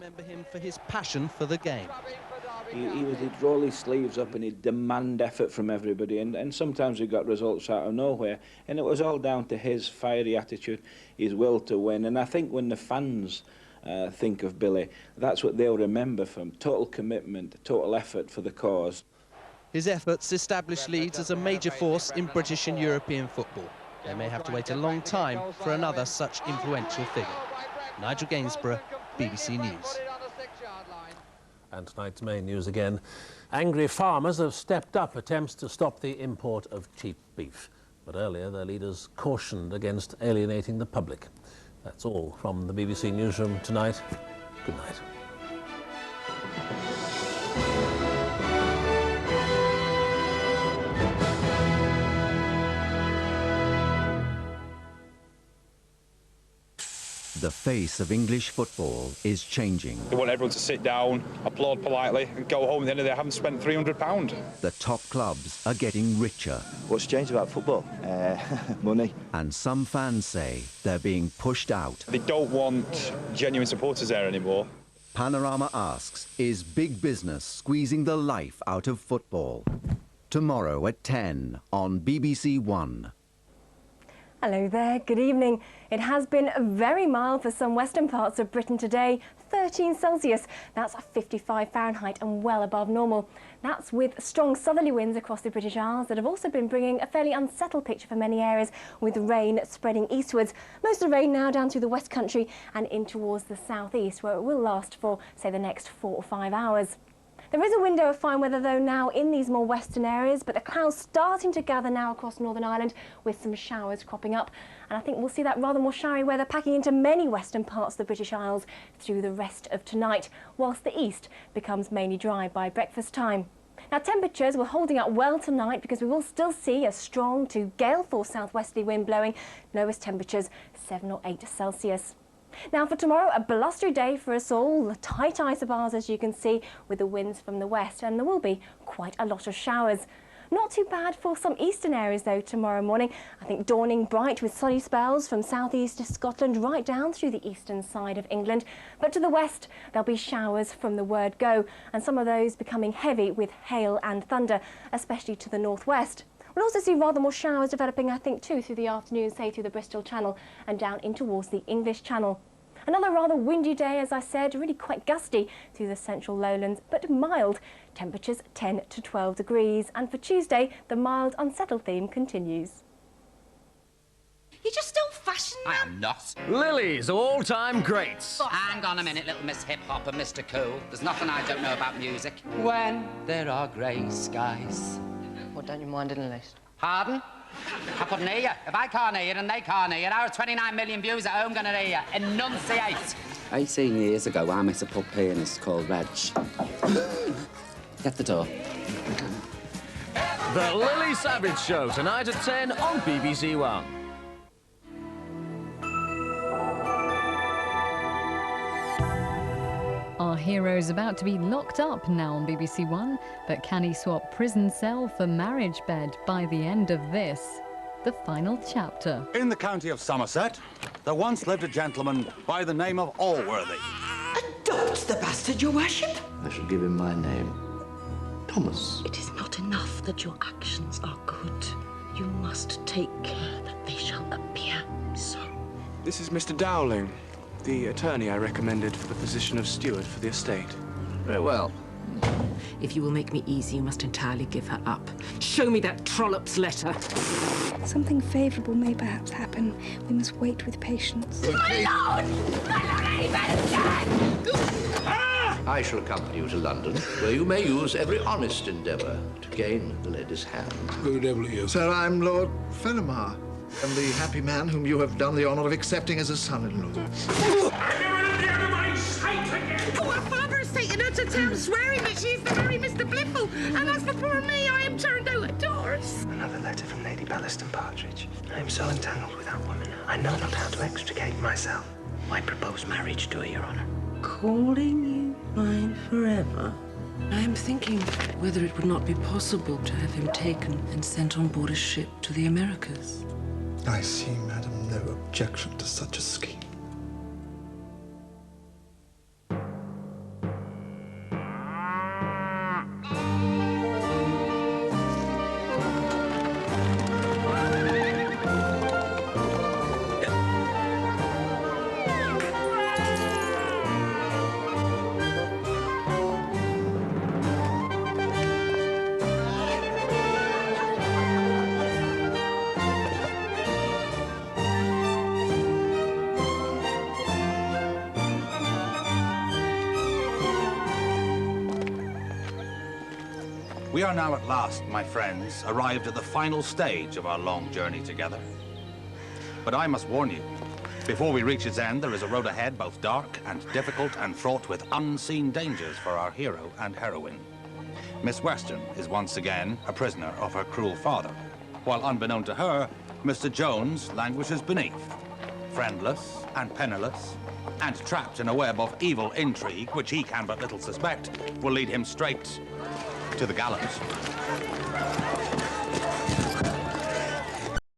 Remember him for his passion for the game. He'd roll his sleeves up and he'd demand effort from everybody, and sometimes he got results out of nowhere, and it was all down to his fiery attitude, his will to win. And I think when the fans think of Billy, that's what they'll remember from: total commitment, total effort for the cause. His efforts established Leeds as a major force in British and European football. They may have to wait a long time for another such influential figure. Nigel Gainsborough, BBC News. And tonight's main news again. Angry farmers have stepped up attempts to stop the import of cheap beef. But earlier, their leaders cautioned against alienating the public. That's all from the BBC Newsroom tonight. Good night. The face of English football is changing. They want everyone to sit down, applaud politely and go home at the end of the day having spent £300. The top clubs are getting richer. What's changed about football? Money. And some fans say they're being pushed out. They don't want genuine supporters there anymore. Panorama asks, is big business squeezing the life out of football? Tomorrow at 10 on BBC One. Hello there, good evening. It has been very mild for some western parts of Britain today, 13 Celsius. That's 55 Fahrenheit and well above normal. That's with strong southerly winds across the British Isles that have also been bringing a fairly unsettled picture for many areas, with rain spreading eastwards. Most of the rain now down through the West Country and in towards the southeast, where it will last for, say, the next 4 or 5 hours. There is a window of fine weather, though, now in these more western areas, but the clouds starting to gather now across Northern Ireland with some showers cropping up. And I think we'll see that rather more showery weather packing into many western parts of the British Isles through the rest of tonight, whilst the east becomes mainly dry by breakfast time. Now, temperatures were holding up well tonight because we will still see a strong to gale-force southwesterly wind blowing, lowest temperatures 7 or 8 Celsius. Now for tomorrow, a blustery day for us all, the tight isobars as you can see with the winds from the west, and there will be quite a lot of showers. Not too bad for some eastern areas though tomorrow morning. I think dawning bright with sunny spells from southeast to Scotland right down through the eastern side of England. But to the west there'll be showers from the word go, and some of those becoming heavy with hail and thunder, especially to the northwest. We'll also see rather more showers developing, I think, too, through the afternoon, say through the Bristol Channel and down in towards the English Channel. Another rather windy day, as I said, really quite gusty through the central lowlands, but mild. Temperatures 10 to 12 degrees. And for Tuesday, the mild, unsettled theme continues. You're just old-fashioned, I am not. Lily's all-time greats. Oh, hang on a minute, little Miss Hip-Hop and Mr. Cool. There's nothing I don't know about music. When there are grey skies. Well, don't you mind in the list? Pardon? I couldn't hear you. If I can't hear you and they can't hear you, our 29 million viewers at home gonna hear you. Enunciate. 18 years ago, I met a pub pianist called Reg. Get the door. The Lily Savage Show, tonight at 10 on BBC One. Our hero's about to be locked up now on BBC One, but can he swap prison cell for marriage bed by the end of this? The final chapter. In the county of Somerset, there once lived a gentleman by the name of Allworthy. Adopt the bastard, your worship? I shall give him my name. Thomas. It is not enough that your actions are good. You must take care that they shall appear so. This is Mr. Dowling, the attorney I recommended for the position of steward for the estate. Very well. If you will make me easy, you must entirely give her up. Show me that trollop's letter. Something favourable may perhaps happen. We must wait with patience. My lord! My lord, I shall accompany you to London, where you may use every honest endeavour to gain the lady's hand. Who the devil are you? Sir, I'm Lord Fellamar. I'm the happy man whom you have done the honour of accepting as a son-in-law. Poor father has taken her to town swearing that she's to marry Mr. Bliffle. And as for poor me, I am turned out of doors. Another letter from Lady Ballaston Partridge. I am so entangled with that woman, I know not how to extricate myself. I propose marriage to her, Your Honour. Calling you mine forever? I am thinking whether it would not be possible to have him taken and sent on board a ship to the Americas. I see, madam, no objection to such a scheme. We are now at last, my friends, arrived at the final stage of our long journey together. But I must warn you, before we reach its end, there is a road ahead both dark and difficult and fraught with unseen dangers for our hero and heroine. Miss Western is once again a prisoner of her cruel father, while unbeknown to her, Mr. Jones languishes beneath, friendless and penniless, and trapped in a web of evil intrigue which he can but little suspect will lead him straight to the gallows.